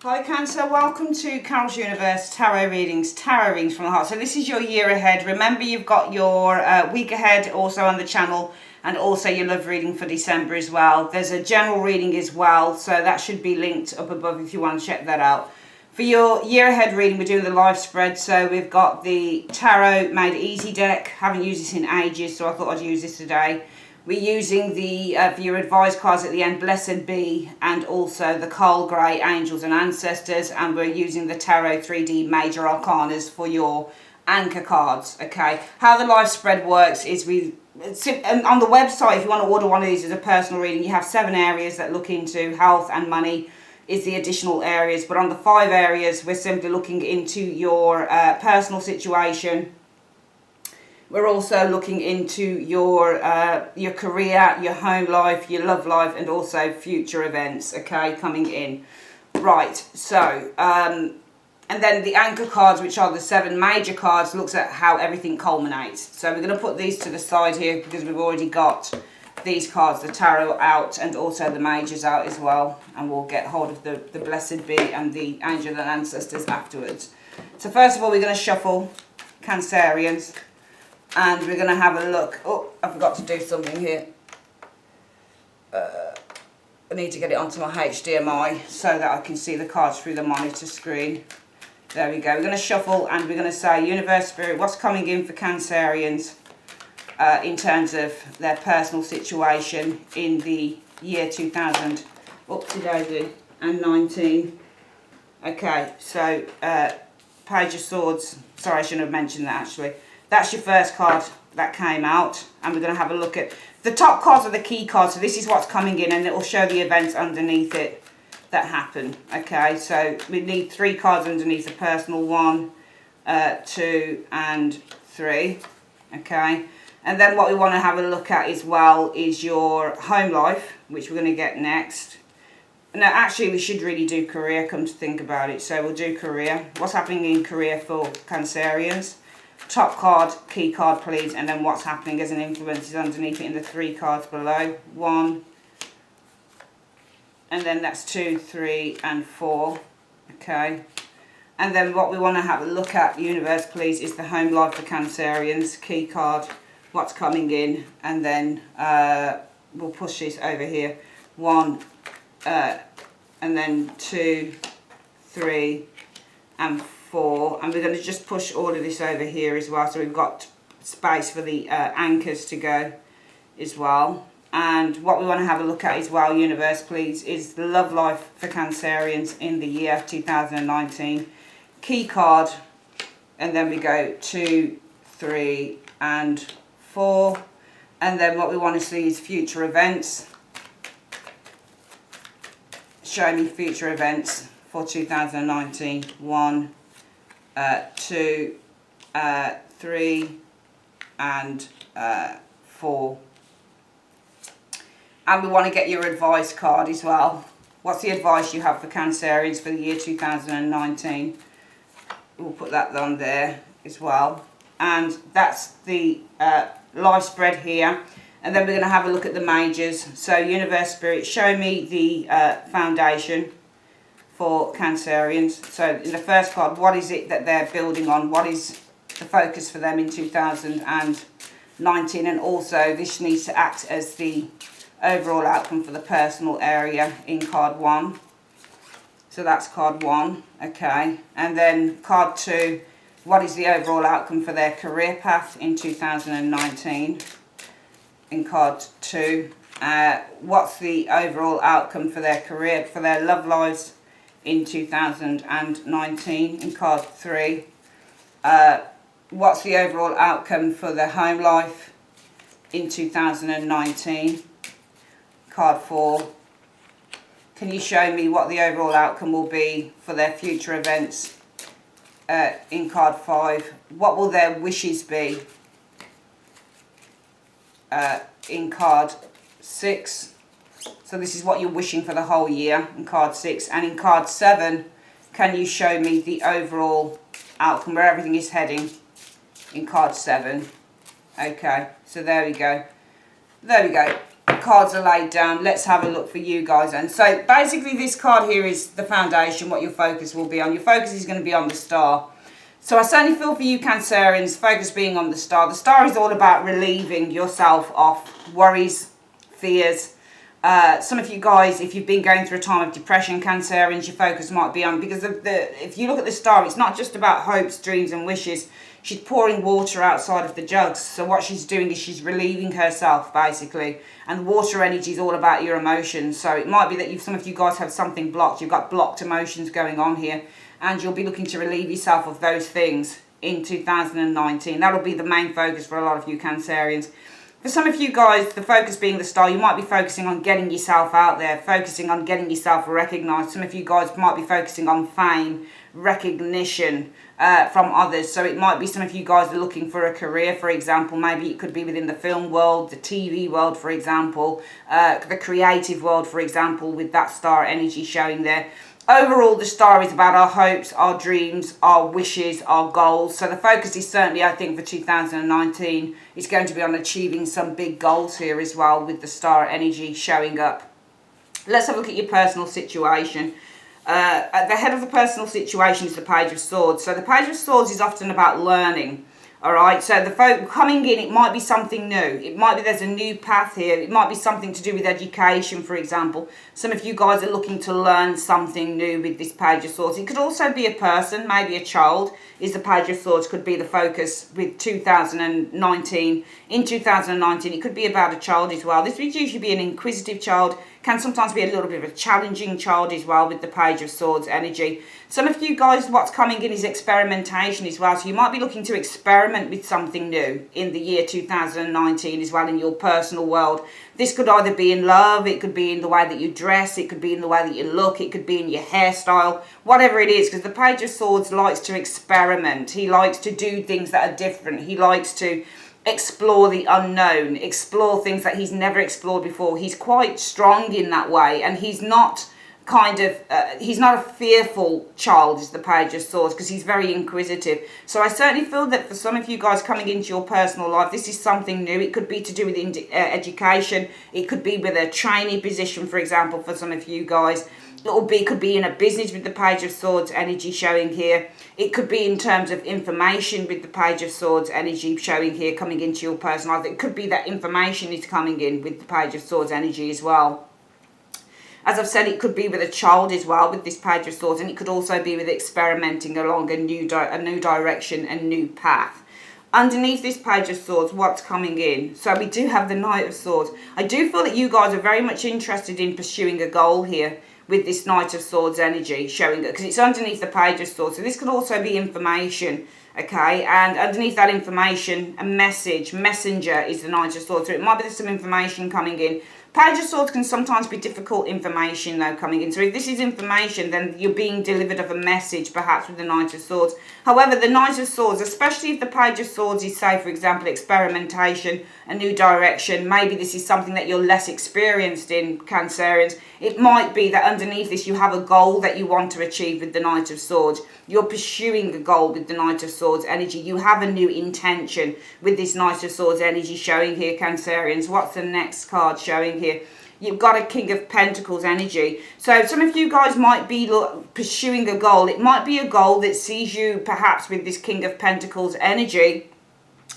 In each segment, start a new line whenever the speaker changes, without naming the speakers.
Hi Cancer, welcome to Carol's Universe Tarot Readings from the Heart. So this is your year ahead. Remember, you've got your week ahead also on the channel, and also your love reading for December as well. There's a general reading as well, so that should be linked up above if you want to check that out. For your year ahead reading, we're doing the live spread. So we've got the Tarot Made Easy deck. Haven't used this in ages, so I thought I'd use this today. We're using the for your advice cards at the end, Blessed Be, and also the Coal Grey Angels and Ancestors, and we're using the Tarot 3D Major Arcanas for your anchor cards. Okay, how the live spread works is on the website, if you want to order one of these as a personal reading, you have 7 areas that look into health and money is the additional areas, but on the 5 areas we're simply looking into your personal situation. We're also looking into your career, your home life, your love life, and also future events, okay, coming in. Right, so, and then the anchor cards, which are the 7 major cards, looks at how everything culminates. So we're going to put these to the side here because we've already got these cards, the tarot out, and also the majors out as well. And we'll get hold of the Blessed Be and the Angel and Ancestors afterwards. So first of all, we're going to shuffle Cancerians. And we're going to have a look. Oh, I forgot to do something here. I need to get it onto my HDMI so that I can see the cards through the monitor screen. There we go. We're going to shuffle and we're going to say, Universe Spirit, what's coming in for Cancerians in terms of their personal situation in the year 2019. Okay, so Page of Swords. Sorry, I shouldn't have mentioned that actually. That's your first card that came out, and we're going to have a look at the top cards are the key cards. So this is what's coming in, and it will show the events underneath it that happen. Okay, so we need 3 cards underneath the personal, 1, 2, and 3. Okay, and then what we want to have a look at as well is your home life, which we're going to get next. No, actually, we should really do career, come to think about it. So we'll do career. What's happening in career for Cancerians? Top card, key card please, and then what's happening as an influence is underneath it in the 3 cards below. 1, and then that's 2, 3, and 4. Okay, and then what we want to have a look at, Universe please, is the home life for Cancerians. Key card, what's coming in, and then we'll push this over here. 1, and then 2, 3, and 4. And we're going to just push all of this over here as well, so we've got space for the anchors to go as well. And what we want to have a look at as well, Universe please, is the love life for Cancerians in the year 2019. Key card, and then we go 2, 3, and 4. And then what we want to see is future events. Show me future events for 2019. 1, 2, 3, and 4. And we want to get your advice card as well. What's the advice you have for Cancerians for the year 2019? We'll put that on there as well. And that's the live spread here. And then we're going to have a look at the majors. So Universe Spirit, show me the foundation for Cancerians. So in the first card, what is it that they're building on? What is the focus for them in 2019? And also this needs to act as the overall outcome for the personal area in card 1. So that's card 1, okay. And then card 2, what is the overall outcome for their career path in 2019 in card 2? What's the overall outcome for their career, for their love lives in 2019 in card 3? What's the overall outcome for their home life in 2019? Card 4. Can you show me what the overall outcome will be for their future events in card 5? What will their wishes be in card 6? So this is what you're wishing for the whole year in card 6. And in card 7, can you show me the overall outcome, where everything is heading in card 7? Okay, so there we go. There we go. cards are laid down. Let's have a look for you guys. And so basically this card here is the foundation, what your focus will be on. Your focus is going to be on the star. So I certainly feel for you Cancerians, focus being on the star. The star is all about relieving yourself of worries, fears. Some of you guys, if you've been going through a time of depression, Cancerians, your focus might be on, because if you look at the star, it's not just about hopes, dreams and wishes. She's pouring water outside of the jugs. So what she's doing is she's relieving herself, basically. And the water energy is all about your emotions. So it might be that some of you guys have something blocked. You've got blocked emotions going on here. And you'll be looking to relieve yourself of those things in 2019. That'll be the main focus for a lot of you Cancerians. For some of you guys, the focus being the star, you might be focusing on getting yourself out there, focusing on getting yourself recognised. Some of you guys might be focusing on fame, recognition from others. So it might be some of you guys are looking for a career, for example. Maybe it could be within the film world, the TV world, for example, the creative world, for example, with that star energy showing there. Overall, the star is about our hopes, our dreams, our wishes, our goals. So the focus is certainly, I think, for 2019 is going to be on achieving some big goals here as well, with the star energy showing up. Let's have a look at your personal situation. At the head of the personal situation is the Page of Swords. So the Page of Swords is often about learning. All right, so the folk coming in, it might be something new. It might be there's a new path here. It might be something to do with education, for example. Some of you guys are looking to learn something new with this Page of Swords. It could also be a person, maybe a child, is the Page of Swords, could be the focus with 2019. In 2019, it could be about a child as well. This would usually be an inquisitive child, can sometimes be a little bit of a challenging child as well with the Page of Swords energy. Some of you guys, what's coming in is experimentation as well. So you might be looking to experiment with something new in the year 2019 as well in your personal world. This could either be in love, it could be in the way that you dress, it could be in the way that you look, it could be in your hairstyle, whatever it is, because the Page of Swords likes to experiment. He likes to do things that are different. He likes to explore the unknown, explore things that he's never explored before. He's quite strong in that way, and he's not he's not a fearful child, is the Page of Swords, because he's very inquisitive. So I certainly feel that for some of you guys coming into your personal life, this is something new. It could be to do with education. It could be with a trainee position, for example, for some of you guys. It could be in a business with the Page of Swords energy showing here. It could be in terms of information with the Page of Swords energy showing here, coming into your personal life. It could be that information is coming in with the Page of Swords energy as well. As I've said, it could be with a child as well with this Page of Swords, and it could also be with experimenting along a new direction, a new path. Underneath this Page of Swords, what's coming in? So we do have the Knight of Swords. I do feel that you guys are very much interested in pursuing a goal here with this Knight of Swords energy showing it, because it's underneath the Page of Swords. So this could also be information, okay? And underneath that information, a message, messenger is the Knight of Swords. So it might be there's some information coming in. Page of Swords can sometimes be difficult information though coming in. So if this is information, then you're being delivered of a message perhaps with the Knight of Swords. However, the Knight of Swords, especially if the Page of Swords is, say, for example, experimentation, a new direction, maybe this is something that you're less experienced in, Cancerians. It might be that underneath this you have a goal that you want to achieve with the Knight of Swords. You're pursuing a goal with the Knight of Swords energy. You have a new intention with this Knight of Swords energy showing here, Cancerians. What's the next card showing here? You've got a King of Pentacles energy. So some of you guys might be pursuing a goal. It might be a goal that sees you perhaps with this King of Pentacles energy.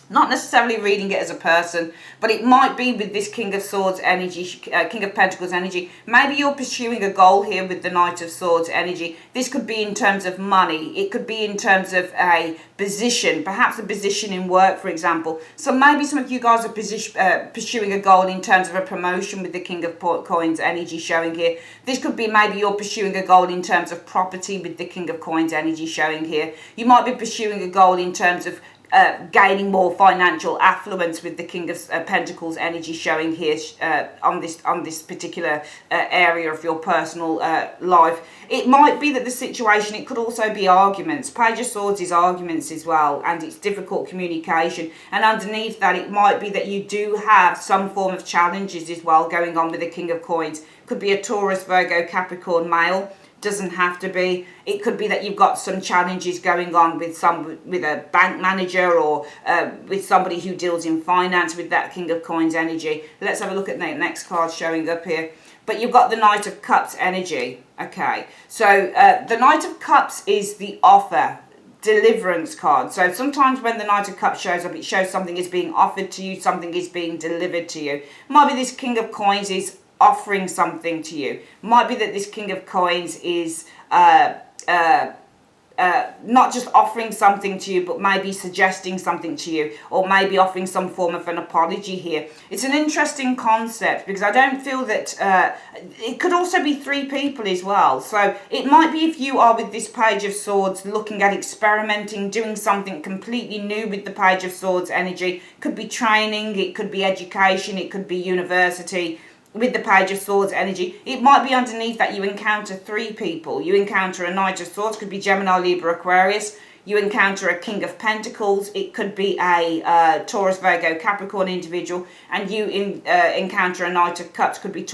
Not necessarily reading it as a person, but it might be with this King of Swords energy, King of Pentacles energy. Maybe you're pursuing a goal here with the Knight of Swords energy. This could be in terms of money. It could be in terms of a position, perhaps a position in work, for example. So maybe some of you guys are pursuing a goal in terms of a promotion with the King of Coins energy showing here. This could be maybe you're pursuing a goal in terms of property with the King of Coins energy showing here. You might be pursuing a goal in terms of gaining more financial affluence with the King of Pentacles energy showing here on this particular area of your personal life. It might be that the situation, it could also be arguments. Page of Swords is arguments as well, and it's difficult communication. And underneath that, it might be that you do have some form of challenges as well going on with the King of Coins. Could be a Taurus, Virgo, Capricorn male. Doesn't have to be. It could be that you've got some challenges going on with a bank manager, or with somebody who deals in finance with that King of Coins energy. Let's have a look at the next card showing up here. But you've got the Knight of Cups energy. Okay, so the Knight of Cups is the offer, deliverance card. So sometimes when the Knight of Cups shows up, it shows something is being offered to you, something is being delivered to you. Might be this King of Coins is offering something to you. Might be that this King of Coins is not just offering something to you, but maybe suggesting something to you, or maybe offering some form of an apology here. It's an interesting concept, because I don't feel that it could also be three people as well. So it might be, if you are with this Page of Swords looking at experimenting, doing something completely new with the Page of Swords energy. Could be training, it could be education, it could be university. With the Page of Swords energy, it might be underneath that you encounter three people. You encounter a Knight of Swords, could be Gemini, Libra, Aquarius. You encounter a King of Pentacles, it could be a Taurus, Virgo, Capricorn individual. And you encounter a Knight of Cups, could be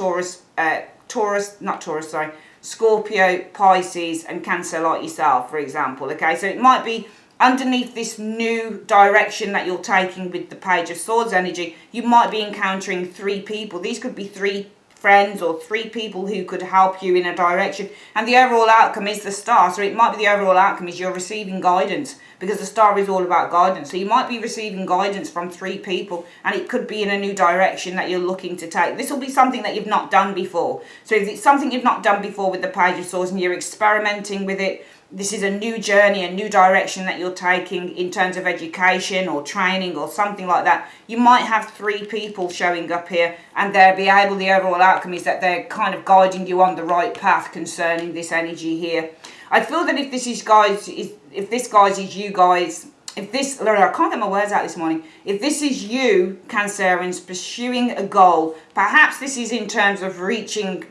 Scorpio, Pisces, and Cancer, like yourself, for example. Okay, so it might be underneath this new direction that you're taking with the Page of Swords energy, you might be encountering three people. These could be three friends or three people who could help you in a direction. And the overall outcome is the Star. So it might be the overall outcome is you're receiving guidance, because the Star is all about guidance. So you might be receiving guidance from three people, and it could be in a new direction that you're looking to take. This will be something that you've not done before. So if it's something you've not done before with the Page of Swords and you're experimenting with it, this is a new journey, a new direction that you're taking in terms of education or training or something like that. You might have three people showing up here, and the overall outcome is that they're kind of guiding you on the right path concerning this energy here. I feel that if this is I can't get my words out this morning. If this is you, Cancerians, pursuing a goal, perhaps this is in terms of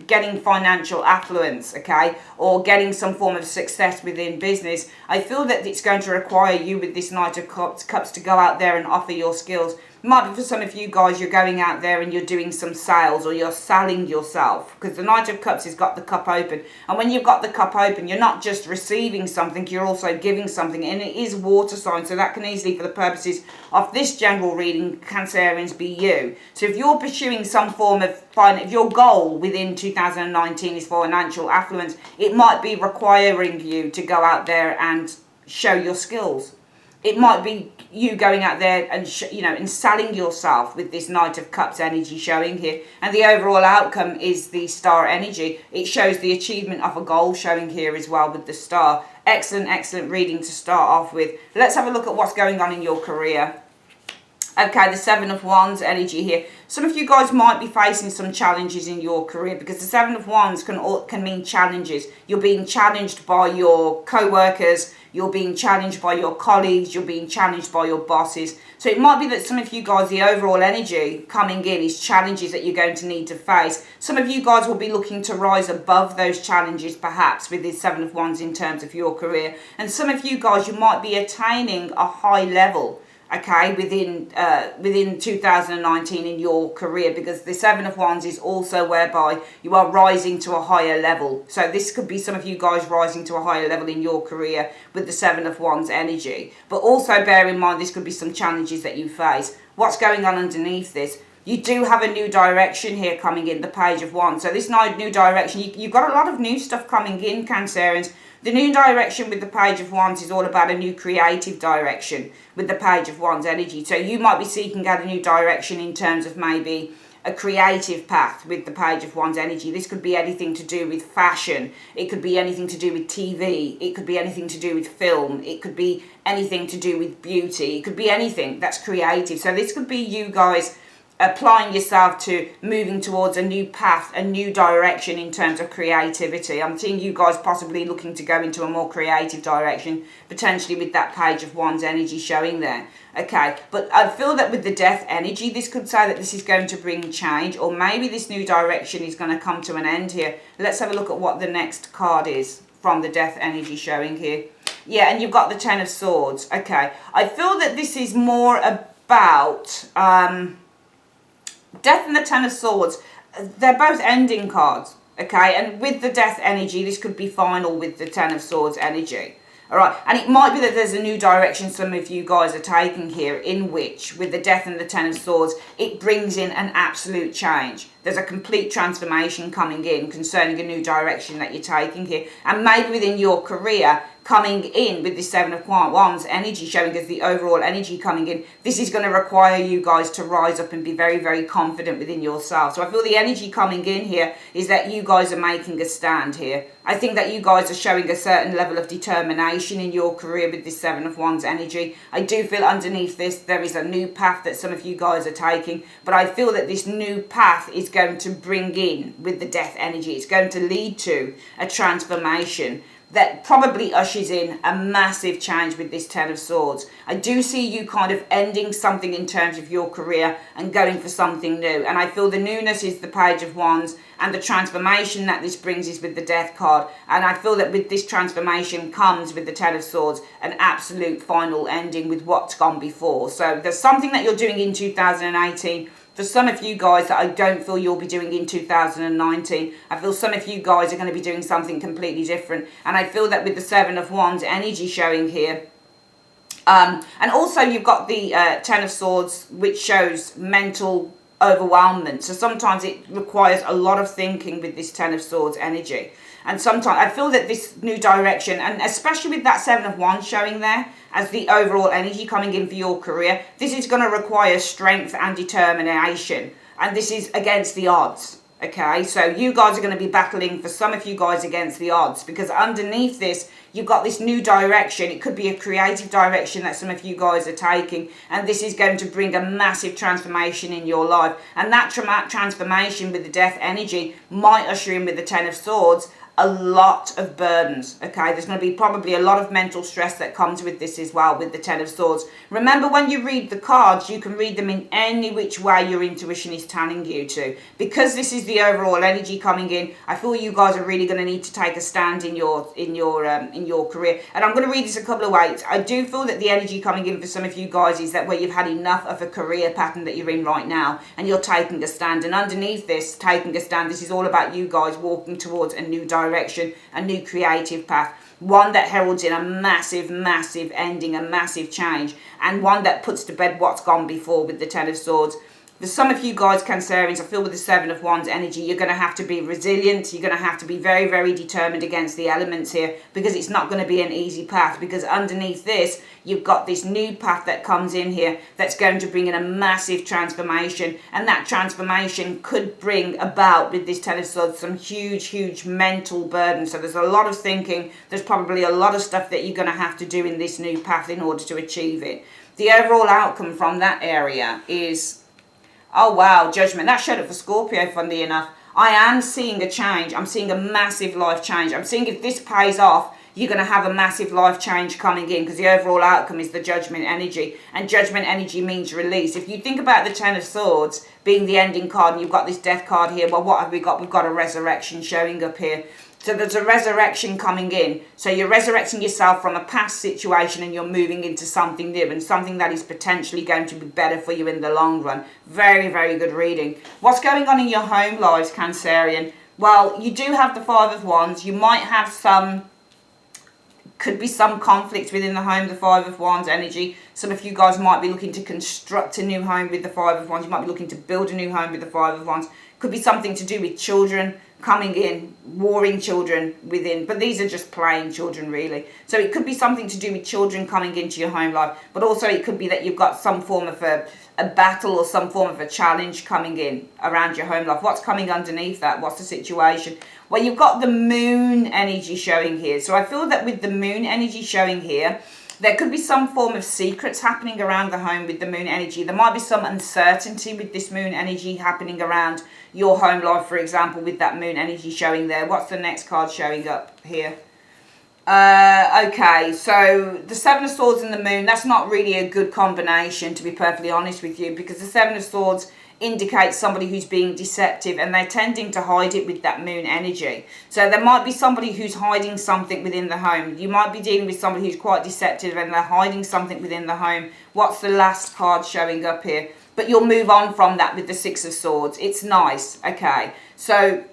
getting financial affluence, okay, or getting some form of success within business. I feel that it's going to require you with this Knight of Cups to go out there and offer your skills. It might be for some of you guys, you're going out there and you're doing some sales, or you're selling yourself, because the Knight of Cups has got the cup open. And when you've got the cup open, you're not just receiving something, you're also giving something, and it is water sign, so that can easily, for the purposes of this general reading, Cancerians, be you. So if you're pursuing some form of if your goal within 2019 is financial affluence, it might be requiring you to go out there and show your skills. It might be you going out there and and selling yourself with this Knight of Cups energy showing here. And the overall outcome is the Star energy. It shows the achievement of a goal showing here as well with the Star. Excellent reading to start off with. Let's have a look at what's going on in your career. Okay, the Seven of Wands energy here. Some of you guys might be facing some challenges in your career, because the Seven of Wands can mean challenges. You're being challenged by your co-workers, you're being challenged by your colleagues, you're being challenged by your bosses. So it might be that some of you guys, the overall energy coming in is challenges that you're going to need to face. Some of you guys will be looking to rise above those challenges, perhaps, with this Seven of Wands in terms of your career. And some of you guys, you might be attaining a high level, okay, within 2019 in your career, because the Seven of Wands is also whereby you are rising to a higher level. So this could be some of you guys rising to a higher level in your career with the Seven of Wands energy. But also bear in mind, this could be some challenges that you face. What's going on underneath this? You do have a new direction here coming in, the Page of Wands. So this new direction, you've got a lot of new stuff coming in, Cancerians. The new direction with the Page of Wands is all about a new creative direction with the Page of Wands energy. So you might be seeking out a new direction in terms of maybe a creative path with the Page of Wands energy. This could be anything to do with fashion. It could be anything to do with TV. It could be anything to do with film. It could be anything to do with beauty. It could be anything that's creative. So this could be you guys applying yourself to moving towards a new path, a new direction in terms of creativity. I'm seeing you guys possibly looking to go into a more creative direction, potentially with that Page of Wands energy showing there. Okay, but I feel that with the Death energy, this could say that this is going to bring change, or maybe this new direction is going to come to an end here. Let's have a look at what the next card is from the Death energy showing here. Yeah, and you've got the Ten of Swords. Okay, I feel that this is more about Death and the Ten of Swords. They're both ending cards. Okay, and with the death energy, this could be final with the Ten of Swords energy. All right, and it might be that there's a new direction some of you guys are taking here, in which, with the Death and the Ten of Swords, it brings in an absolute change. There's a complete transformation coming in concerning a new direction that you're taking here. And maybe within your career, coming in with the Seven of Wands energy showing as the overall energy coming in, this is going to require you guys to rise up and be very, very confident within yourself. So I feel the energy coming in here is that you guys are making a stand here. I think that you guys are showing a certain level of determination in your career with this Seven of Wands energy. I do feel underneath this there is a new path that some of you guys are taking, but I feel that this new path is going to bring in, with the death energy, it's going to lead to a transformation that probably ushers in a massive change with this Ten of Swords. I do see you kind of ending something in terms of your career and going for something new. And I feel the newness is the Page of Wands, and the transformation that this brings is with the Death card. And I feel that with this transformation comes with the Ten of Swords an absolute final ending with what's gone before. So there's something that you're doing in 2018 for some of you guys that I don't feel you'll be doing in 2019. I feel some of you guys are going to be doing something completely different. And I feel that with the Seven of Wands energy showing here, and also you've got the Ten of Swords, which shows mental overwhelmment. So sometimes it requires a lot of thinking with this Ten of Swords energy. And sometimes I feel that this new direction, and especially with that Seven of Wands showing there as the overall energy coming in for your career, this is going to require strength and determination. And this is against the odds. Okay, so you guys are going to be battling, for some of you guys, against the odds, because underneath this, you've got this new direction. It could be a creative direction that some of you guys are taking, and this is going to bring a massive transformation in your life. And that transformation with the death energy might usher in, with the Ten of Swords, a lot of burdens. Okay, there's going to be probably a lot of mental stress that comes with this as well, with the Ten of Swords. Remember, when you read the cards, you can read them in any which way your intuition is telling you to. Because this is the overall energy coming in, I feel you guys are really going to need to take a stand in your career. And I'm going to read this a couple of ways. I do feel that the energy coming in for some of you guys is that where you've had enough of a career pattern that you're in right now, and you're taking a stand. And underneath this, taking a stand, this is all about you guys walking towards a new direction, a new creative path, one that heralds in a massive, massive ending, a massive change, and one that puts to bed what's gone before with the Ten of Swords. For some of you guys, Cancerians, I feel with the Seven of Wands energy, you're going to have to be resilient. You're going to have to be very, very determined against the elements here, because it's not going to be an easy path. Because underneath this, you've got this new path that comes in here that's going to bring in a massive transformation. And that transformation could bring about, with this Ten of Swords, some huge, huge mental burden. So there's a lot of thinking. There's probably a lot of stuff that you're going to have to do in this new path in order to achieve it. The overall outcome from that area is... oh wow, Judgment. That showed up for Scorpio, funnily enough. I am seeing a change. I'm seeing a massive life change. I'm seeing if this pays off, you're going to have a massive life change coming in, because the overall outcome is the Judgment energy. And Judgment energy means release. If you think about the Ten of Swords being the ending card, and you've got this Death card here, well, what have we got? We've got a Resurrection showing up here. So there's a resurrection coming in. So you're resurrecting yourself from a past situation, and you're moving into something new, and something that is potentially going to be better for you in the long run. Very, very good reading. What's going on in your home lives, Cancerian? Well, you do have the Five of Wands. You might have some... could be some conflict within the home, the Five of Wands energy. Some of you guys might be looking to construct a new home with the Five of Wands. You might be looking to build a new home with the Five of Wands. Could be something to do with children coming in, warring children within, but these are just plain children really. So it could be something to do with children coming into your home life, but also it could be that you've got some form of a battle or some form of a challenge coming in around your home life. What's coming underneath that? What's the situation? Well, you've got the Moon energy showing here. So I feel that with the Moon energy showing here, there could be some form of secrets happening around the home with the Moon energy. There might be some uncertainty with this Moon energy happening around your home life, for example, with that Moon energy showing there. What's the next card showing up here? Okay, so the Seven of Swords and the Moon, that's not really a good combination, to be perfectly honest with you, because the Seven of Swords indicates somebody who's being deceptive, and they're tending to hide it with that Moon energy. So there might be somebody who's hiding something within the home. You might be dealing with somebody who's quite deceptive and they're hiding something within the home. What's the last card showing up here? But you'll move on from that with the Six of Swords. It's nice. Okay, so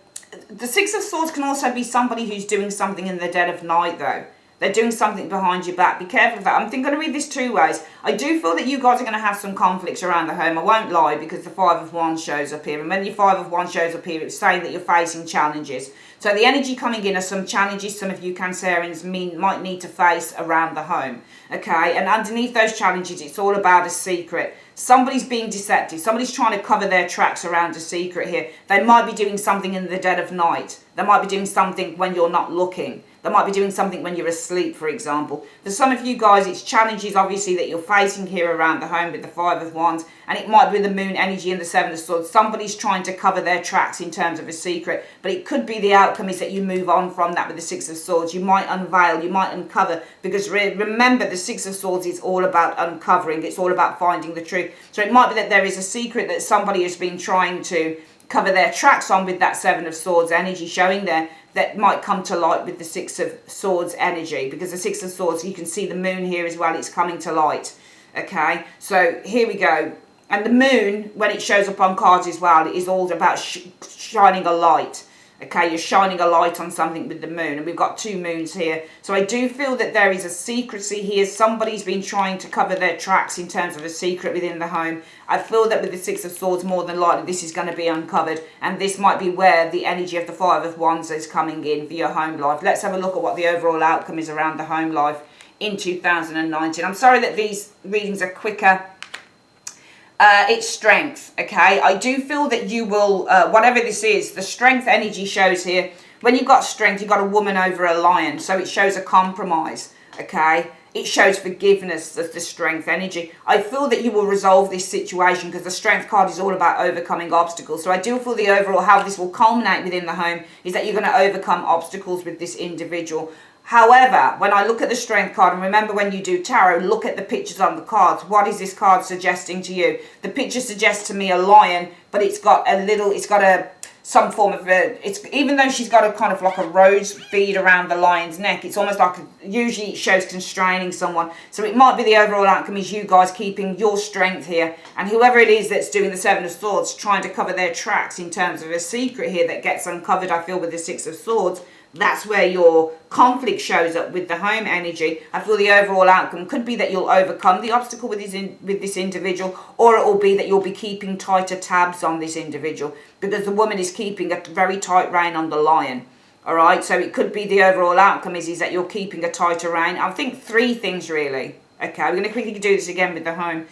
The Six of Swords can also be somebody who's doing something in the dead of night, though. They're doing something behind your back. Be careful of that. I'm going to read this two ways. I do feel that you guys are going to have some conflicts around the home. I won't lie, because the Five of Wands shows up here. And when your Five of Wands shows up here, it's saying that you're facing challenges. So the energy coming in are some challenges some of you Cancerians might need to face around the home. Okay? And underneath those challenges, it's all about a secret. Somebody's being deceptive. Somebody's trying to cover their tracks around a secret here. They might be doing something in the dead of night. They might be doing something when you're not looking. They might be doing something when you're asleep, for example. For some of you guys, it's challenges, obviously, that you're facing here around the home with the Five of Wands. And it might be the Moon energy and the Seven of Swords. Somebody's trying to cover their tracks in terms of a secret. But it could be the outcome is that you move on from that with the Six of Swords. You might unveil, you might uncover. Because remember, the Six of Swords is all about uncovering. It's all about finding the truth. So it might be that there is a secret that somebody has been trying to cover their tracks on with that Seven of Swords energy showing there, that might come to light with the Six of Swords energy. Because the Six of Swords, you can see the Moon here as well, it's coming to light. Okay, so here we go. And the Moon, when it shows up on cards as well, it is all about shining a light. Okay, you're shining a light on something with the Moon. And we've got two moons here. So I do feel that there is a secrecy here. Somebody's been trying to cover their tracks in terms of a secret within the home. I feel that with the Six of Swords, more than likely, this is going to be uncovered. And this might be where the energy of the Five of Wands is coming in for your home life. Let's have a look at what the overall outcome is around the home life in 2019. I'm sorry that these readings are quicker. It's strength, okay? I do feel that you will, whatever this is, the strength energy shows here. When you've got strength, you've got a woman over a lion. So it shows a compromise, okay? It shows forgiveness, the strength energy. I feel that you will resolve this situation because the strength card is all about overcoming obstacles. So I do feel the overall, how this will culminate within the home is that you're going to overcome obstacles with this individual. However, when I look at the strength card, and remember when you do tarot, look at the pictures on the cards. What is this card suggesting to you? The picture suggests to me a lion, but it's got some form of even though she's got a kind of like a rose bead around the lion's neck, it's almost like, usually it shows constraining someone. So it might be the overall outcome is you guys keeping your strength here, and whoever it is that's doing the Seven of Swords, trying to cover their tracks in terms of a secret here that gets uncovered, I feel, with the Six of Swords. That's where your conflict shows up with the home energy. I feel the overall outcome could be that you'll overcome the obstacle with this individual, or it will be that you'll be keeping tighter tabs on this individual because the woman is keeping a very tight rein on the lion. All right, so it could be the overall outcome is that you're keeping a tighter rein. I think three things really. Okay, we're going to quickly do this again with the home.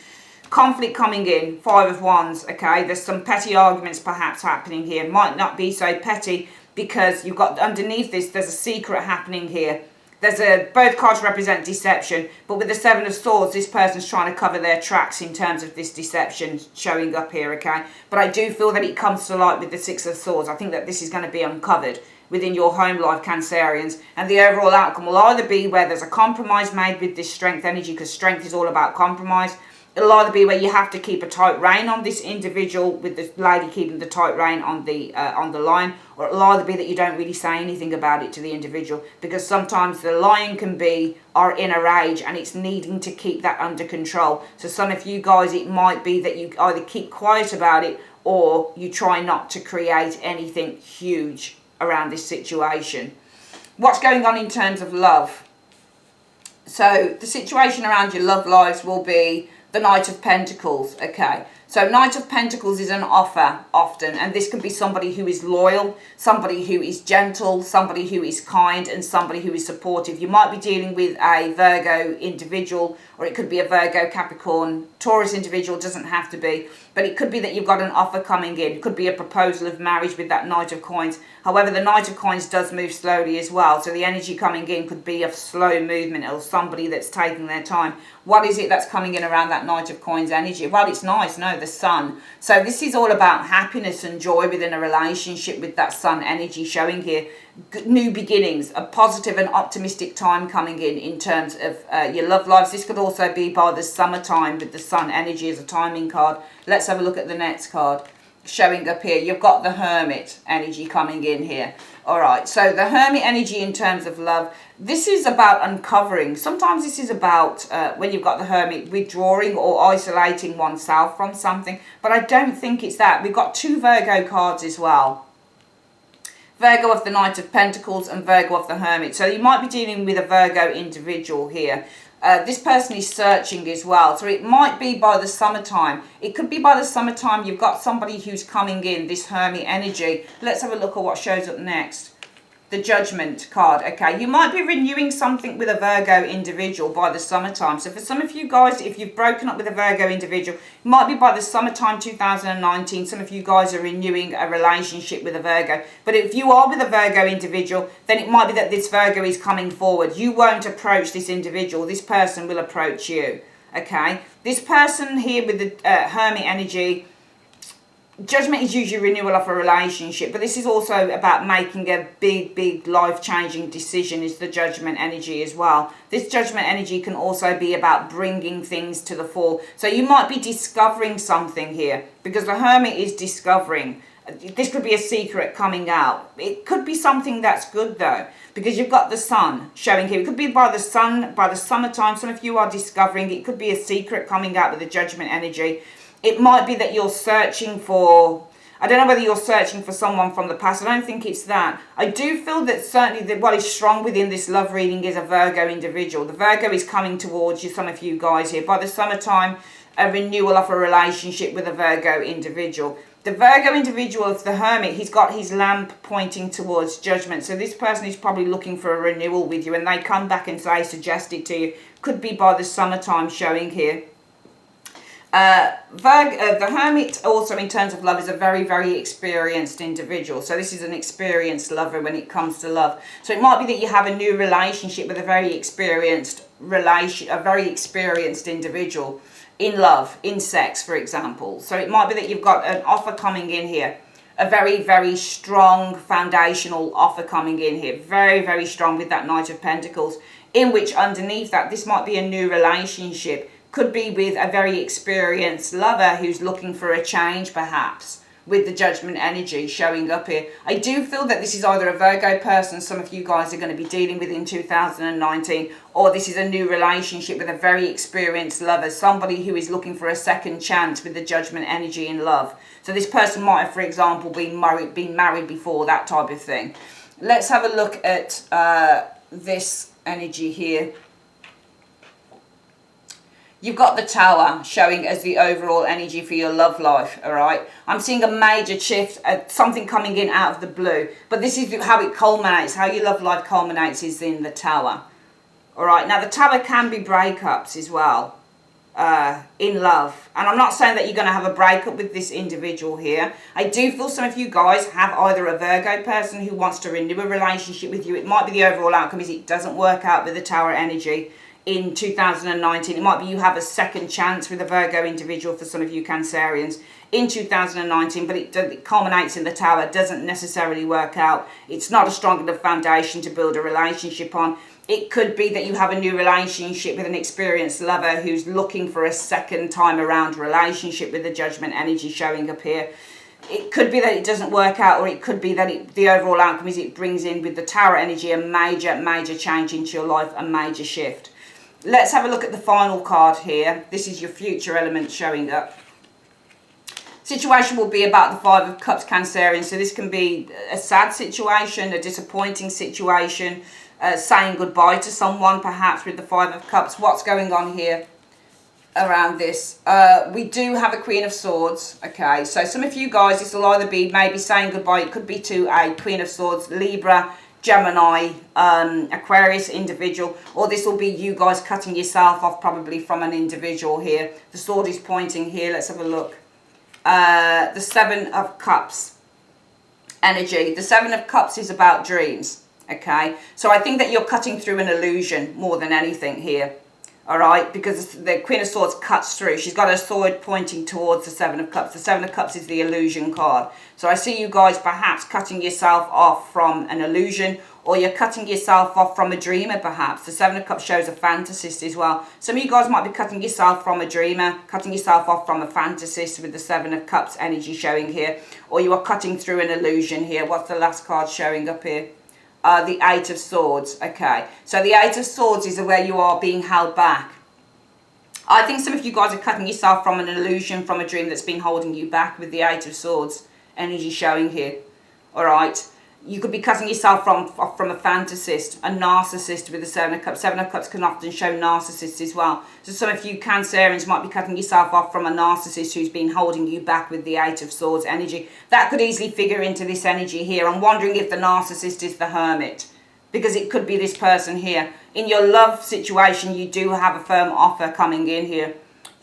Conflict coming in, Five of Wands. Okay, there's some petty arguments perhaps happening here. Might not be so petty, because you've got underneath this, there's a secret happening here. Both cards represent deception, but with the Seven of Swords, this person's trying to cover their tracks in terms of this deception showing up here, okay? But I do feel that it comes to light with the Six of Swords. I think that this is going to be uncovered within your home life, Cancerians, and the overall outcome will either be where there's a compromise made with this strength energy, because strength is all about compromise. It'll either be where you have to keep a tight rein on this individual, with the lady keeping the tight rein on the lion, or it'll either be that you don't really say anything about it to the individual, because sometimes the lion can be our inner rage and it's needing to keep that under control. So some of you guys, it might be that you either keep quiet about it or you try not to create anything huge around this situation. What's going on in terms of love? So the situation around your love lives will be the Knight of Pentacles, okay? So Knight of Pentacles is an offer often, and this can be somebody who is loyal, somebody who is gentle, somebody who is kind, and somebody who is supportive. You might be dealing with a Virgo individual, or it could be a Virgo, Capricorn, Taurus individual, doesn't have to be, but it could be that you've got an offer coming in. It could be a proposal of marriage with that Knight of Coins. However, the Knight of Coins does move slowly as well, so the energy coming in could be of slow movement or somebody that's taking their time. What is it that's coming in around that Knight of Coins energy? Well, it's nice, no, the Sun. So this is all about happiness and joy within a relationship with that Sun energy showing here. New beginnings, a positive and optimistic time coming in terms of your love lives. This could also be by the summertime with the Sun energy as a timing card. Let's have a look at the next card showing up here. You've got the Hermit energy coming in here. All right, so the Hermit energy in terms of love, this is about uncovering. Sometimes this is about, when you've got the Hermit, withdrawing or isolating oneself from something. But I don't think it's that. We've got two Virgo cards as well. Virgo of the Knight of Pentacles, and Virgo of the Hermit. So you might be dealing with a Virgo individual here. This person is searching as well. So it might be by the summertime. It could be by the summertime you've got somebody who's coming in, this Hermit energy. Let's have a look at what shows up next. The Judgment card. Okay, you might be renewing something with a Virgo individual by the summertime. So for some of you guys, if you've broken up with a Virgo individual, it might be by the summertime 2019. Some of you guys are renewing a relationship with a Virgo. But if you are with a Virgo individual, then it might be that this Virgo is coming forward. You won't approach this individual. This person will approach you. Okay, this person here with the Hermit energy, Judgment is usually renewal of a relationship, but this is also about making a big life-changing decision, is the Judgment energy as well. This Judgment energy can also be about bringing things to the fore. So you might be discovering something here, because the Hermit is discovering. This could be a secret coming out. It could be something that's good though, because you've got the Sun showing here. It could be by the sun, by the summertime. Some of you are discovering. It could be a secret coming out with the Judgment energy. It might be that you're searching for, I don't know whether you're searching for someone from the past. I don't think it's that. I do feel that certainly what is strong within this love reading is a Virgo individual. The Virgo is coming towards you, some of you guys here. By the summertime, a renewal of a relationship with a Virgo individual. The Virgo individual of the Hermit, he's got his lamp pointing towards Judgment. So this person is probably looking for a renewal with you, and they come back and say, suggest it to you. Could be by the summertime showing here. The Hermit also in terms of love is a very experienced individual. So this is an experienced lover when it comes to love. So it might be that you have a new relationship with a very experienced individual in love, in sex, for example. So it might be that you've got an offer coming in here. A very strong foundational offer coming in here. Very strong with that Knight of Pentacles. In which underneath that, this might be a new relationship. Could be with a very experienced lover who's looking for a change, perhaps, with the Judgment energy showing up here. I do feel that this is either a Virgo person some of you guys are going to be dealing with in 2019, or this is a new relationship with a very experienced lover, somebody who is looking for a second chance with the Judgment energy in love. So this person might have, for example, been married before, that type of thing. Let's have a look at this energy here. You've got the Tower showing as the overall energy for your love life, all right? I'm seeing a major shift, something coming in out of the blue. But this is how it culminates, how your love life culminates is in the Tower. All right, now the Tower can be breakups as well, in love. And I'm not saying that you're going to have a breakup with this individual here. I do feel some of you guys have either a Virgo person who wants to renew a relationship with you. It might be the overall outcome is it doesn't work out with the Tower energy in 2019. It might be you have a second chance with a Virgo individual for some of you Cancerians in 2019, but it culminates in the Tower. It doesn't necessarily work out. It's not a strong enough foundation to build a relationship on. It could be that you have a new relationship with an experienced lover who's looking for a second time around relationship with the Judgment energy showing up here. It could be that it doesn't work out, or it could be that the overall outcome is it brings in with the Tower energy a major change into your life, a major shift. Let's have a look at the final card here. This is your future element showing up. Situation will be about the Five of Cups, Cancerian. So this can be a sad situation, a disappointing situation, saying goodbye to someone perhaps with the Five of Cups. What's going on here around this? We do have a Queen of Swords. Okay, so some of you guys, this will either be maybe saying goodbye. It could be to a Queen of Swords, Libra, Gemini, Aquarius individual, or this will be you guys cutting yourself off probably from an individual here. The sword is pointing here. Let's have a look. The Seven of Cups energy. The Seven of Cups is about dreams. Okay, so I think that you're cutting through an illusion more than anything here. All right, because the Queen of Swords cuts through. She's got her sword pointing towards the Seven of Cups. The Seven of Cups is the illusion card. So I see you guys perhaps cutting yourself off from an illusion, or you're cutting yourself off from a dreamer perhaps. The Seven of Cups shows a fantasist as well. Some of you guys might be cutting yourself from a dreamer, cutting yourself off from a fantasist with the Seven of Cups energy showing here. Or you are cutting through an illusion here. What's the last card showing up here? The Eight of Swords. Okay, so the Eight of Swords is where you are being held back. I think some of you guys are cutting yourself from an illusion, from a dream that's been holding you back with the Eight of Swords energy showing here. All right, You could be cutting yourself off from a fantasist, a narcissist with the Seven of Cups. Seven of Cups can often show narcissists as well. So some of you Cancerians might be cutting yourself off from a narcissist who's been holding you back with the Eight of Swords energy. That could easily figure into this energy here. I'm wondering if the narcissist is the Hermit, because it could be this person here. In your love situation, you do have a firm offer coming in here.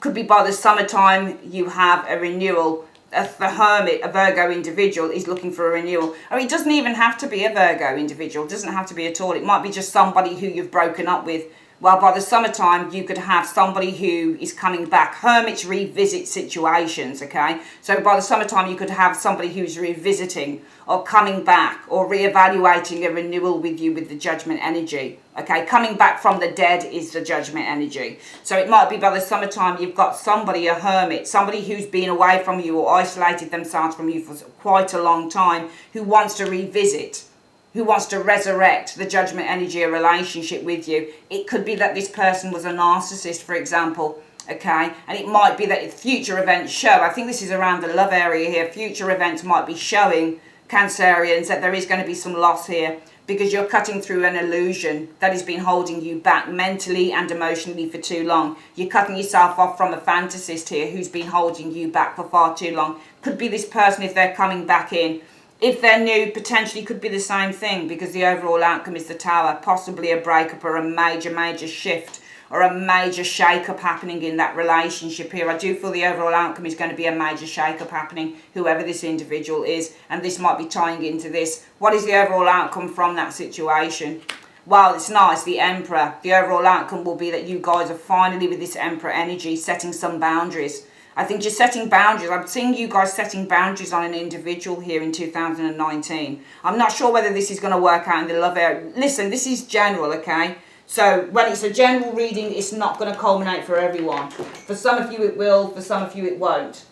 Could be by the summertime you have a renewal. The Hermit, a Virgo individual, is looking for a renewal. I mean, it doesn't even have to be a Virgo individual. It doesn't have to be at all. It might be just somebody who you've broken up with. Well, by the summertime, you could have somebody who is coming back. Hermits revisit situations, okay? So by the summertime, you could have somebody who's revisiting or coming back or reevaluating a renewal with you with the Judgment energy, okay? Coming back from the dead is the Judgment energy. So it might be by the summertime, you've got somebody, a hermit, somebody who's been away from you or isolated themselves from you for quite a long time, who wants to revisit, who wants to resurrect the Judgment energy, a relationship with you. It could be that this person was a narcissist, for example, okay? And it might be that future events show, I think this is around the love area here, future events might be showing Cancerians that there is going to be some loss here, because you're cutting through an illusion that has been holding you back mentally and emotionally for too long. You're cutting yourself off from a fantasist here who's been holding you back for far too long. Could be this person if they're coming back in. If they're new, potentially could be the same thing, because the overall outcome is the Tower. Possibly a breakup or a major shift or a major shake-up happening in that relationship here. I do feel the overall outcome is going to be a major shake-up happening, whoever this individual is. And this might be tying into this. What is the overall outcome from that situation? Well, it's nice, the Emperor. The overall outcome will be that you guys are finally, with this Emperor energy, setting some boundaries. I think you're setting boundaries. I'm seeing you guys setting boundaries on an individual here in 2019. I'm not sure whether this is going to work out in the love area. Listen, this is general, okay? So when it's a general reading, it's not going to culminate for everyone. For some of you it will, for some of you it won't.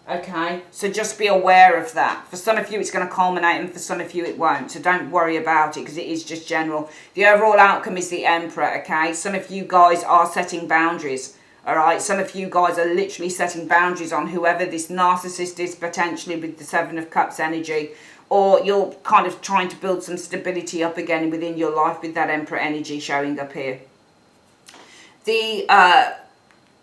Okay? So just be aware of that. For some of you it's going to culminate and for some of you it won't. So don't worry about it because it is just general. The overall outcome is the Emperor, okay? Some of you guys are setting boundaries. Alright, some of you guys are literally setting boundaries on whoever this narcissist is, potentially with the Seven of Cups energy. Or you're kind of trying to build some stability up again within your life with that Emperor energy showing up here. The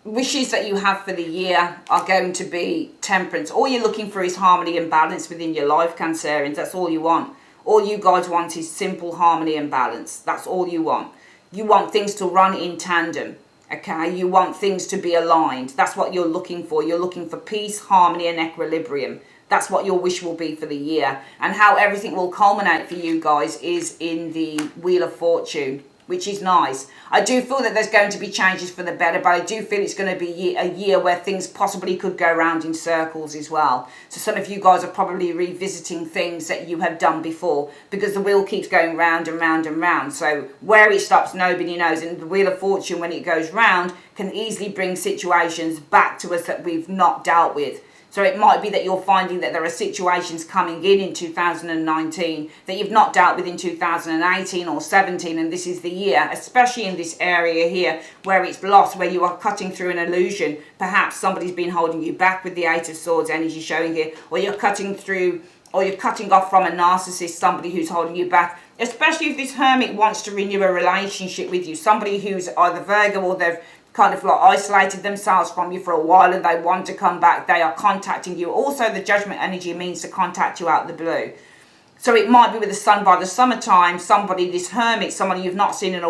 wishes that you have for the year are going to be temperance. All you're looking for is harmony and balance within your life, Cancerians. That's all you want. All you guys want is simple harmony and balance. That's all you want. You want things to run in tandem. Okay, you want things to be aligned. That's what you're looking for. You're looking for peace, harmony and equilibrium. That's what your wish will be for the year. And how everything will culminate for you guys is in the Wheel of Fortune, which is nice. I do feel that there's going to be changes for the better, but I do feel it's going to be a year where things possibly could go round in circles as well. So some of you guys are probably revisiting things that you have done before, because the wheel keeps going round and round and round. So where it stops, nobody knows. And the Wheel of Fortune, when it goes round, can easily bring situations back to us that we've not dealt with. So it might be that you're finding that there are situations coming in 2019 that you've not dealt with in 2018 or 17, and this is the year, especially in this area here where it's lost, where you are cutting through an illusion. Perhaps somebody's been holding you back with the Eight of Swords energy showing here, or you're cutting through, or you're cutting off from a narcissist, somebody who's holding you back. Especially if this Hermit wants to renew a relationship with you, somebody who's either Virgo or they've kind of like isolated themselves from you for a while and they want to come back. They are contacting you. Also, the Judgment energy means to contact you out of the blue. So it might be with the Sun by the summertime, somebody, this Hermit, somebody you've not seen in a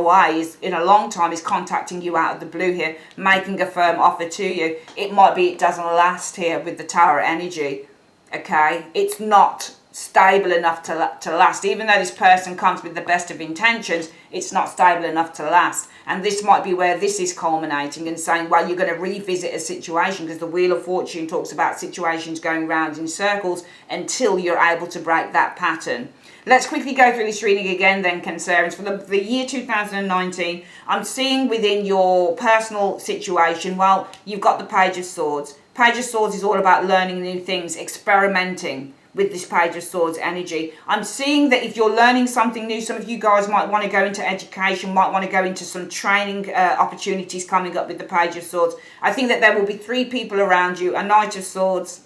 long time, is contacting you out of the blue here, making a firm offer to you. It might be it doesn't last here with the Tower energy. Okay, it's not stable enough to last. Even though this person comes with the best of intentions, it's not stable enough to last. And this might be where this is culminating and saying, well, you're going to revisit a situation, because the Wheel of Fortune talks about situations going round in circles until you're able to break that pattern. Let's quickly go through this reading again then, Cancerians. For the year 2019, I'm seeing within your personal situation, well, you've got the Page of Swords. Page of Swords is all about learning new things, experimenting with this Page of Swords energy. I'm seeing that if you're learning something new, some of you guys might want to go into education, might want to go into some training opportunities coming up with the Page of Swords. I think that there will be three people around you, a Knight of Swords,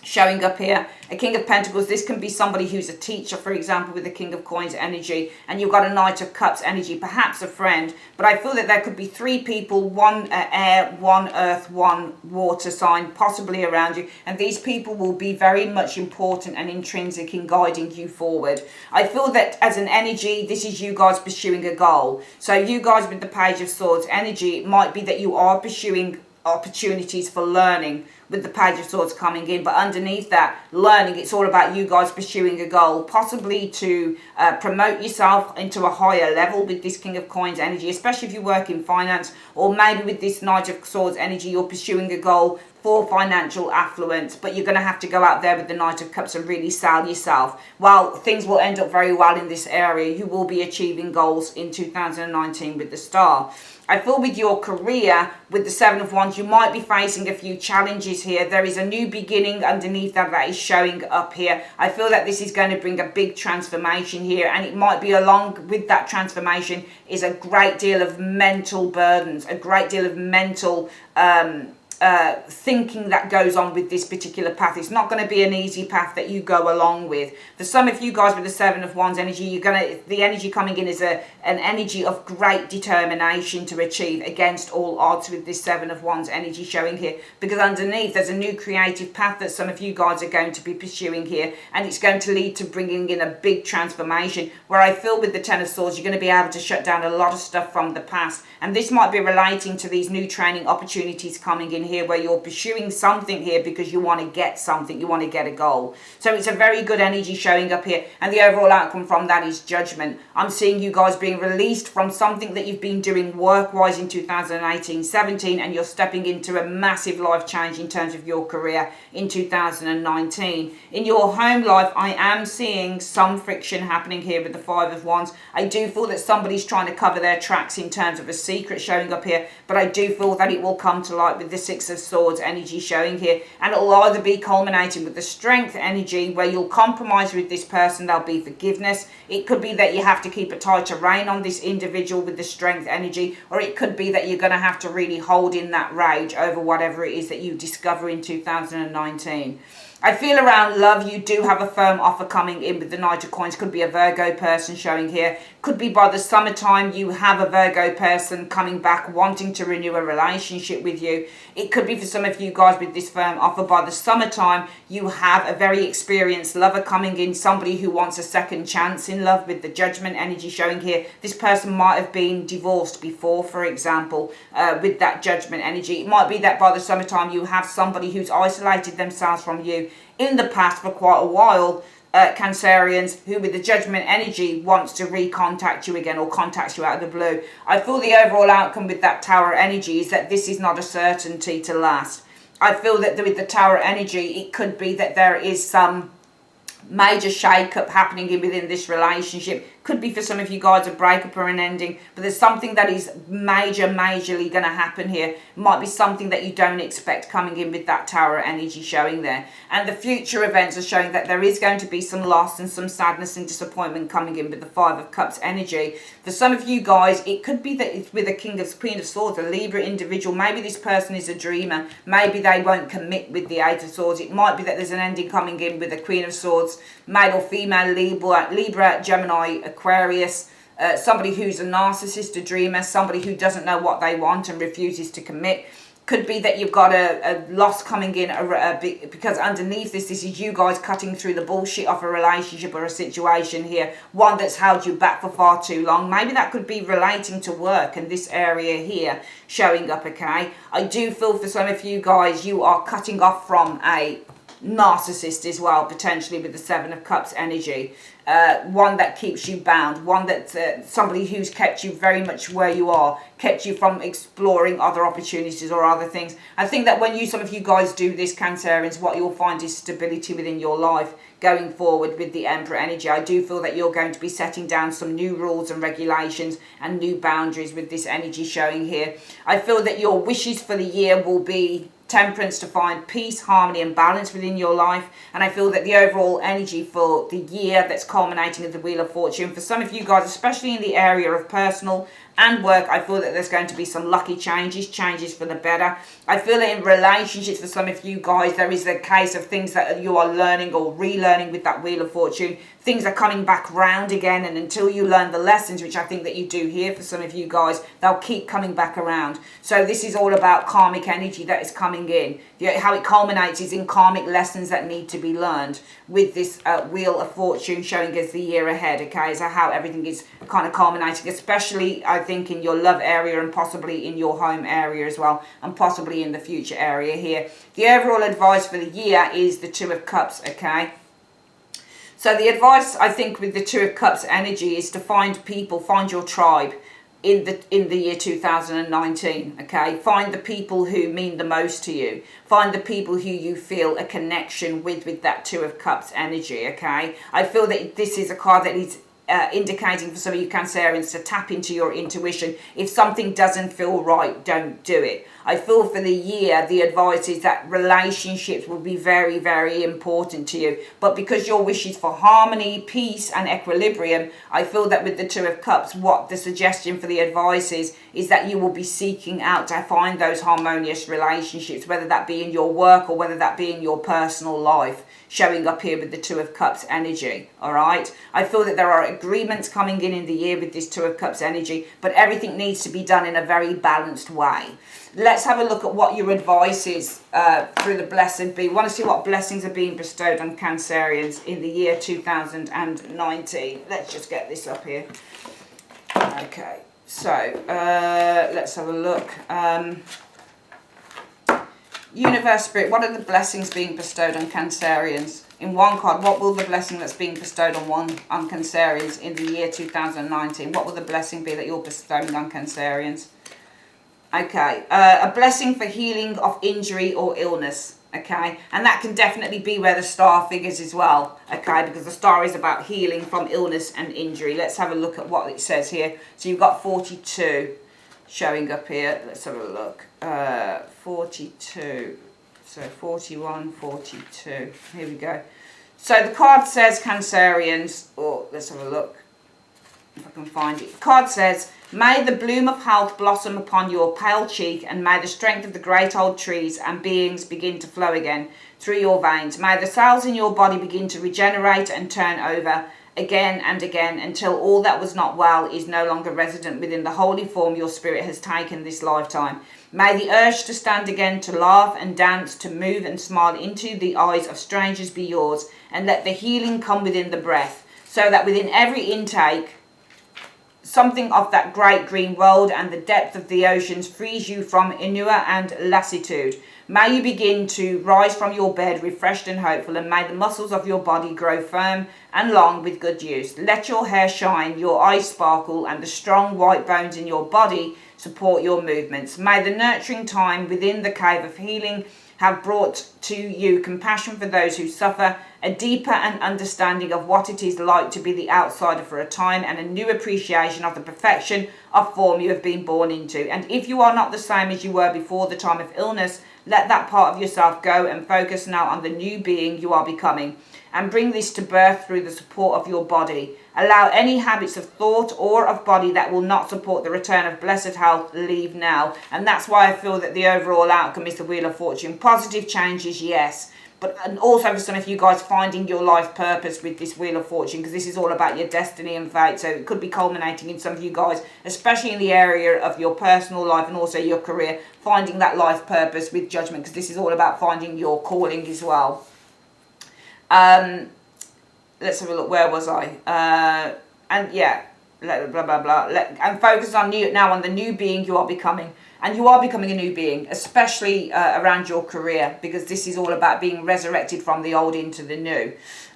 showing up here. A King of Pentacles, this can be somebody who's a teacher, for example, with the King of Coins energy, and you've got a Knight of Cups energy, perhaps a friend. But I feel that there could be three people, one air, one earth, one water sign, possibly around you, and these people will be very much important and intrinsic in guiding you forward. I feel that as an energy, this is you guys pursuing a goal. So you guys with the Page of Swords energy, it might be that you are pursuing opportunities for learning with the Page of Swords coming in, but underneath that learning, it's all about you guys pursuing a goal, possibly to promote yourself into a higher level with this King of Coins energy, especially if you work in finance, or maybe with this Knight of Swords energy, you're pursuing a goal for financial affluence, but you're going to have to go out there with the Knight of Cups and really sell yourself. Well, things will end up very well in this area. You will be achieving goals in 2019 with the Star. I feel with your career, with the Seven of Wands, you might be facing a few challenges here. There is a new beginning underneath that is showing up here. I feel that this is going to bring a big transformation here, and it might be along with that transformation is a great deal of mental burdens, a great deal of mental thinking that goes on with this particular path. It's not going to be an easy path that you go along with. For some of you guys with the Seven of Wands energy, the energy coming in is an energy of great determination to achieve against all odds with this Seven of Wands energy showing here, because underneath there's a new creative path that some of you guys are going to be pursuing here, and it's going to lead to bringing in a big transformation, where I feel with the Ten of Swords you're going to be able to shut down a lot of stuff from the past, and this might be relating to these new training opportunities coming in here, where you're pursuing something here because you want to get something, you want to get a goal. So it's a very good energy showing up here, and the overall outcome from that is judgment. I'm seeing you guys being released from something that you've been doing work-wise in 2018-17, and you're stepping into a massive life change in terms of your career in 2019. In your home life, I am seeing some friction happening here with the Five of Wands. I do feel that somebody's trying to cover their tracks in terms of a secret showing up here, but I do feel that it will come to light with the Six of Swords energy showing here, and it'll either be culminating with the Strength energy, where you'll compromise with this person, there'll be forgiveness. It could be that you have to keep a tighter rein on this individual with the Strength energy, or it could be that you're going to have to really hold in that rage over whatever it is that you discover in 2019. I feel around love, you do have a firm offer coming in with the Knight of Coins. Could be a Virgo person showing here. Could be by the summertime you have a Virgo person coming back wanting to renew a relationship with you. It could be for some of you guys with this firm offer, by the summertime you have a very experienced lover coming in, somebody who wants a second chance in love with the Judgment energy showing here. This person might have been divorced before, for example, with that Judgment energy. It might be that by the summertime you have somebody who's isolated themselves from you in the past for quite a while, Cancerians, who with the Judgment energy wants to recontact you again or contacts you out of the blue. I feel the overall outcome with that Tower energy is that this is not a certainty to last. I feel that with the Tower energy, it could be that there is some major shake-up happening within this relationship. Could be for some of you guys a breakup or an ending, but there's something that is majorly going to happen here. It might be something that you don't expect coming in with that Tower energy showing there. And the future events are showing that there is going to be some loss and some sadness and disappointment coming in with the Five of Cups energy. For some of you guys, it could be that it's with a Queen of Swords, a Libra individual. Maybe this person is a dreamer. Maybe they won't commit with the Eight of Swords. It might be that there's an ending coming in with a Queen of Swords, male or female, Libra, Gemini, Aquarius, somebody who's a narcissist, a dreamer, somebody who doesn't know what they want and refuses to commit. Could be that you've got a loss coming in because underneath this is you guys cutting through the bullshit of a relationship or a situation here, one that's held you back for far too long. Maybe that could be relating to work and this area here showing up, okay? I do feel for some of you guys, you are cutting off from a narcissist as well, potentially with the Seven of Cups energy. One that keeps you bound, one that somebody who's kept you very much where you are, kept you from exploring other opportunities or other things. I think that when some of you guys do this, Cancerians, what you'll find is stability within your life going forward with the Emperor energy. I do feel that you're going to be setting down some new rules and regulations and new boundaries with this energy showing here. I feel that your wishes for the year will be Temperance to find peace, harmony and balance within your life. And I feel that the overall energy for the year that's culminating at the Wheel of Fortune, for some of you guys, especially in the area of personal and work, I feel that there's going to be some lucky changes for the better. I feel that in relationships, for some of you guys, there is a case of things that you are learning or relearning with that Wheel of Fortune. Things are coming back round again, and until you learn the lessons, which I think that you do here for some of you guys, they'll keep coming back around. So this is all about karmic energy that is coming in. How it culminates is in karmic lessons that need to be learned with this Wheel of Fortune showing us the year ahead, okay? So how everything is kind of culminating, especially I think in your love area and possibly in your home area as well, and possibly in the future area here. The overall advice for the year is the Two of Cups, okay? So the advice, I think, with the Two of Cups energy is to find people, find your tribe in the year 2019, okay? Find the people who mean the most to you. Find the people who you feel a connection with that Two of Cups energy, okay? I feel that this is a card that is indicating for some of you Cancerians to tap into your intuition. If something doesn't feel right, don't do it. I feel for the year, the advice is that relationships will be very, very important to you. But because your wish is for harmony, peace and equilibrium, I feel that with the Two of Cups, what the suggestion for the advice is that you will be seeking out to find those harmonious relationships, whether that be in your work or whether that be in your personal life, showing up here with the Two of Cups energy, all right? I feel that there are agreements coming in the year with this Two of Cups energy, but everything needs to be done in a very balanced way. Let's have a look at what your advice is through the Blessed Be. We want to see what blessings are being bestowed on Cancerians in the year 2019. Let's just get this up here. Okay, so let's have a look. Universe Spirit, what are the blessings being bestowed on Cancerians? In one card, what will the blessing that's being bestowed on Cancerians in the year 2019? What will the blessing be that you're bestowing on Cancerians? Okay, a blessing for healing of injury or illness, okay? And that can definitely be where the star figures as well, okay? Because the star is about healing from illness and injury. Let's have a look at what it says here. So you've got 42 showing up here. Let's have a look. 42. So 41, 42. Here we go. So the card says Cancerians, or let's have a look if I can find it. The card says, may the bloom of health blossom upon your pale cheek, and may the strength of the great old trees and beings begin to flow again through your veins. May the cells in your body begin to regenerate and turn over again and again until all that was not well is no longer resident within the holy form your spirit has taken this lifetime. May the urge to stand again, to laugh and dance, to move and smile into the eyes of strangers be yours, and let the healing come within the breath, so that within every intake something of that great green world and the depth of the oceans frees you from ennui and lassitude. May you begin to rise from your bed refreshed and hopeful, and may the muscles of your body grow firm and long with good use. Let your hair shine, your eyes sparkle, and the strong white bones in your body support your movements. May the nurturing time within the cave of healing have brought to you compassion for those who suffer, a deeper and understanding of what it is like to be the outsider for a time, and a new appreciation of the perfection of form you have been born into. And if you are not the same as you were before the time of illness, let that part of yourself go and focus now on the new being you are becoming, and bring this to birth through the support of your body. Allow any habits of thought or of body that will not support the return of blessed health, leave now. And that's why I feel that the overall outcome is the Wheel of Fortune. Positive changes, yes. But and also for some of you guys, finding your life purpose with this Wheel of Fortune, because this is all about your destiny and fate. So it could be culminating in some of you guys, especially in the area of your personal life and also your career, finding that life purpose with Judgment, because this is all about finding your calling as well. Let's have a look. Where was I? And yeah, blah blah blah. And focus on now on the new being you are becoming, and you are becoming a new being, especially around your career, because this is all about being resurrected from the old into the new.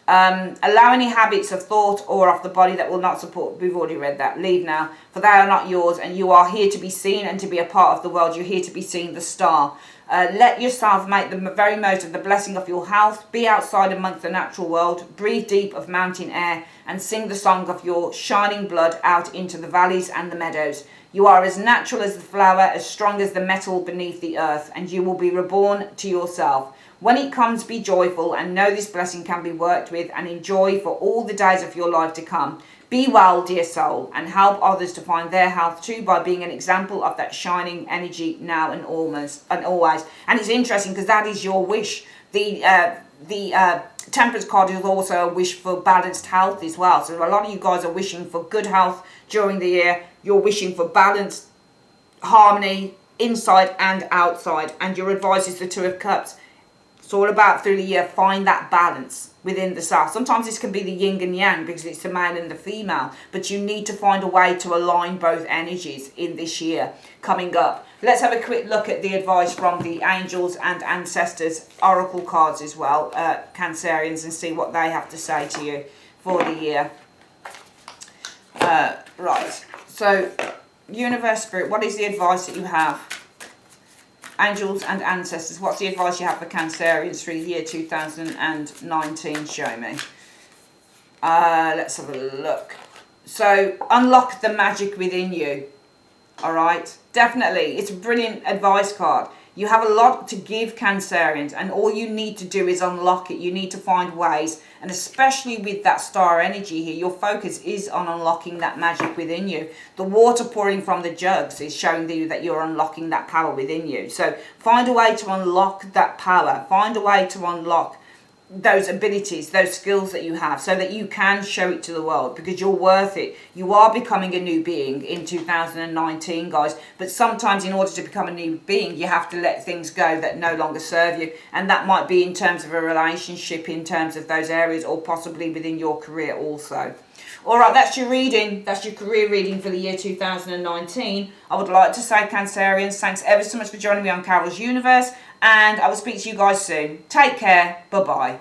Allow any habits of thought or of the body that will not support. We've already read that. Leave now, for they are not yours, and you are here to be seen and to be a part of the world. You're here to be seen, the star. Let yourself make the very most of the blessing of your health. Be outside amongst the natural world. Breathe deep of mountain air and sing the song of your shining blood out into the valleys and the meadows. You are as natural as the flower, as strong as the metal beneath the earth, and you will be reborn to yourself. When it comes, be joyful and know this blessing can be worked with and enjoy for all the days of your life to come. Be well, dear soul, and help others to find their health too by being an example of that shining energy now and always. And it's interesting because that is your wish. The Temperance card is also a wish for balanced health as well. So a lot of you guys are wishing for good health during the year. You're wishing for balance, harmony, inside and outside. And your advice is the Two of Cups. It's all about through the year, find that balance within the self. Sometimes this can be the yin and yang because it's the male and the female, but you need to find a way to align both energies in this year coming up. Let's have a quick look at the advice from the angels and ancestors oracle cards as well, Cancerians, and see what they have to say to you for the year. Right, so Universe Spirit, what is the advice that you have? Angels and ancestors, what's the advice you have for Cancerians through the year 2019? Show me. Let's have a look. So, unlock the magic within you. Alright? Definitely. It's a brilliant advice card. You have a lot to give, Cancerians, and all you need to do is unlock it. You need to find ways, and especially with that star energy here, your focus is on unlocking that magic within you. The water pouring from the jugs is showing you that you're unlocking that power within you. So find a way to unlock that power. Find a way to unlock those abilities, those skills that you have, so that you can show it to the world, because you're worth it. You are becoming a new being in 2019, guys, but sometimes in order to become a new being, you have to let things go that no longer serve you, and that might be in terms of a relationship, in terms of those areas, or possibly within your career also. Alright, that's your reading. That's your career reading for the year 2019. I would like to say, Cancerians, thanks ever so much for joining me on Carol's Universe, and I will speak to you guys soon. Take care. Bye-bye.